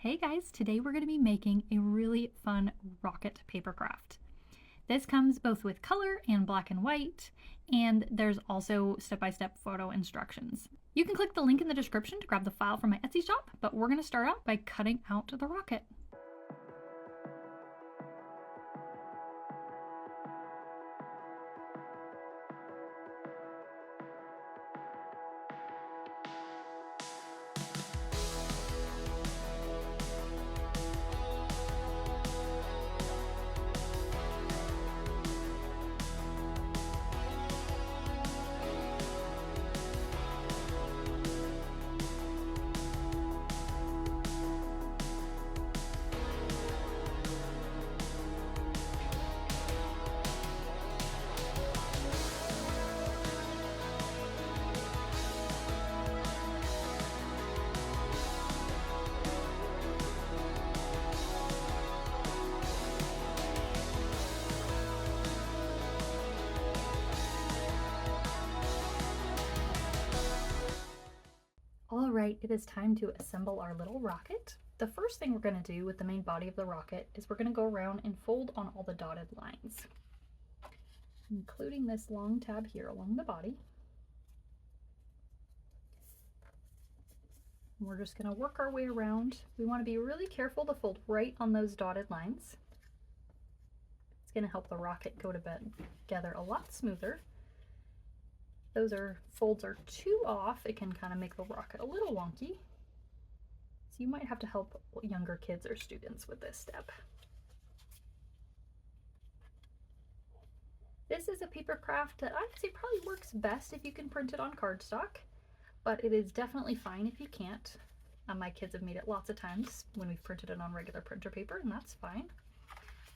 Hey guys, today we're going to be making a really fun rocket papercraft. This comes both with color and black and white, and there's also step-by-step photo instructions. You can click the link in the description to grab the file from my Etsy shop, but we're going to start out by cutting out the rocket. All right, it is time to assemble our little rocket. The first thing we're going to do with the main body of the rocket is we're going to go around and fold on all the dotted lines, including this long tab here along the body. And we're just going to work our way around. We want to be really careful to fold right on those dotted lines. It's going to help the rocket go together a lot smoother. Those folds are too off, it can kind of make the rocket a little wonky. So you might have to help younger kids or students with this step. This is a papercraft that I would say probably works best if you can print it on cardstock, but it is definitely fine if you can't. My kids have made it lots of times when we've printed it on regular printer paper, and that's fine.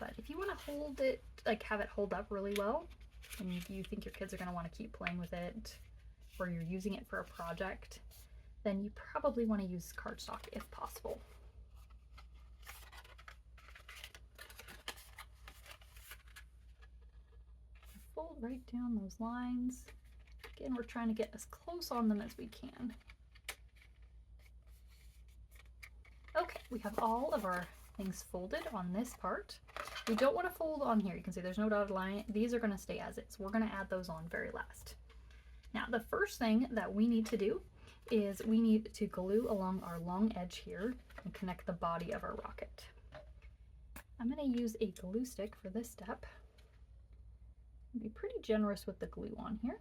But if you want to hold it, like have it hold up really well, and you think your kids are going to want to keep playing with it, or you're using it for a project, then you probably want to use cardstock if possible. Fold right down those lines. Again, we're trying to get as close on them as we can. Okay, we have all of our things folded on this part. We don't want to fold on here. You can see there's no dotted line. These are going to stay as is. We're going to add those on very last. Now, the first thing that we need to do is we need to glue along our long edge here and connect the body of our rocket. I'm going to use a glue stick for this step. Be pretty generous with the glue on here.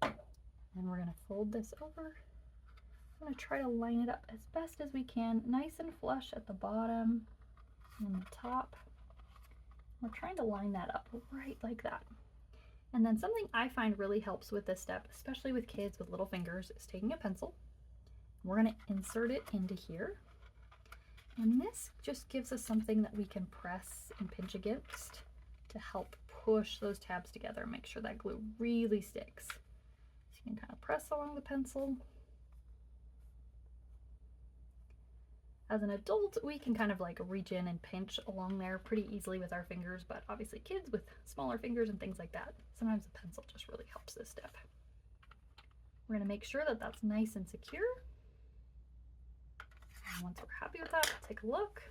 And we're going to fold this over. I'm going to try to line it up as best as we can, nice and flush at the bottom and the top. We're trying to line that up right like that. And then something I find really helps with this step, especially with kids with little fingers, is taking a pencil. We're going to insert it into here. And this just gives us something that we can press and pinch against to help push those tabs together and make sure that glue really sticks. So you can kind of press along the pencil. As an adult, we can kind of like reach in and pinch along there pretty easily with our fingers, but obviously kids with smaller fingers and things like that, sometimes a pencil just really helps this step. We're going to make sure that that's nice and secure. And once we're happy with that, we'll take a look.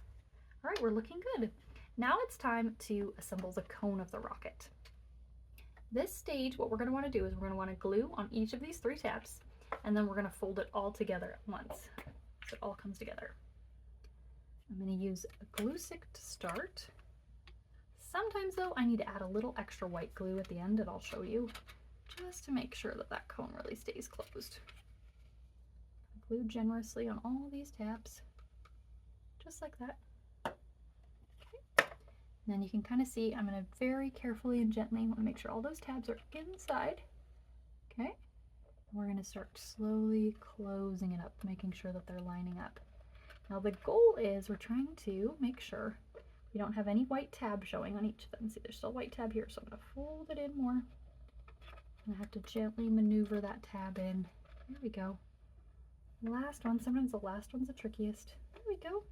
All right, we're looking good. Now it's time to assemble the cone of the rocket. This stage, what we're going to want to do is we're going to want to glue on each of these 3 tabs, and then we're going to fold it all together at once so it all comes together. I'm going to use a glue stick to start. Sometimes though, I need to add a little extra white glue at the end, and I'll show you, just to make sure that that cone really stays closed. Glue generously on all these tabs, just like that. Okay. And then you can kind of see I'm going to very carefully and gently want to make sure all those tabs are inside. Okay. We're going to start slowly closing it up, making sure that they're lining up. Now the goal is we're trying to make sure we don't have any white tab showing on each of them. See, there's still a white tab here, so I'm going to fold it in more. I have to gently maneuver that tab in. There we go. Last one, sometimes the last one's the trickiest. There we go.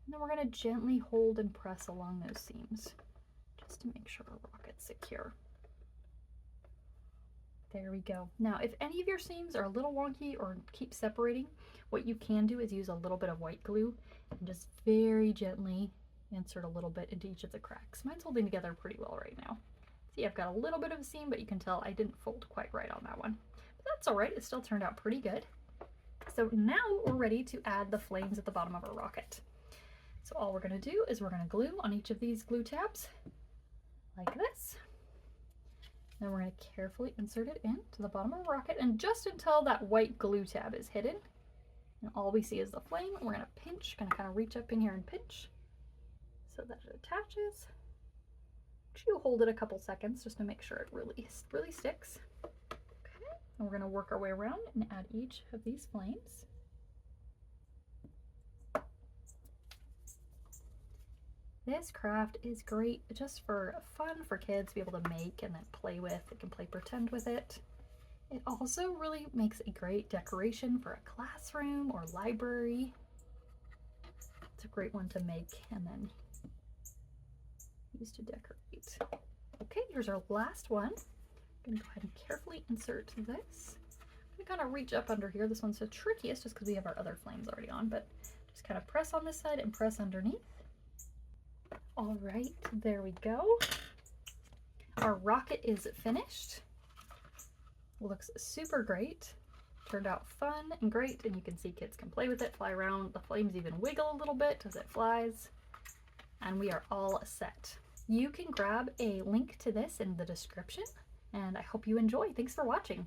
And then we're going to gently hold and press along those seams just to make sure our rocket's secure. There we go. Now, if any of your seams are a little wonky or keep separating, what you can do is use a little bit of white glue and just very gently insert a little bit into each of the cracks. Mine's holding together pretty well right now. See, I've got a little bit of a seam, but you can tell I didn't fold quite right on that one. But that's all right, it still turned out pretty good. So now we're ready to add the flames at the bottom of our rocket. So all we're going to do is we're going to glue on each of these glue tabs like this. Then we're going to carefully insert it into the bottom of the rocket, and just until that white glue tab is hidden and all we see is the flame, we're going to pinch, going to kind of reach up in here and pinch so that it attaches. You hold it a couple seconds just to make sure it really sticks. Okay, and we're going to work our way around and add each of these flames. This craft is great just for fun for kids to be able to make and then play with. They can play pretend with it. It also really makes a great decoration for a classroom or library. It's a great one to make and then use to decorate. Okay, here's our last one. I'm gonna go ahead and carefully insert this. I'm gonna kind of reach up under here. This one's the trickiest just because we have our other flames already on, but just kind of press on this side and press underneath. All right, there we go. Our rocket is finished. Looks super great. Turned out fun and great, and you can see kids can play with it, fly around. The flames even wiggle a little bit as it flies, and we are all set. You can grab a link to this in the description, and I hope you enjoy. Thanks for watching.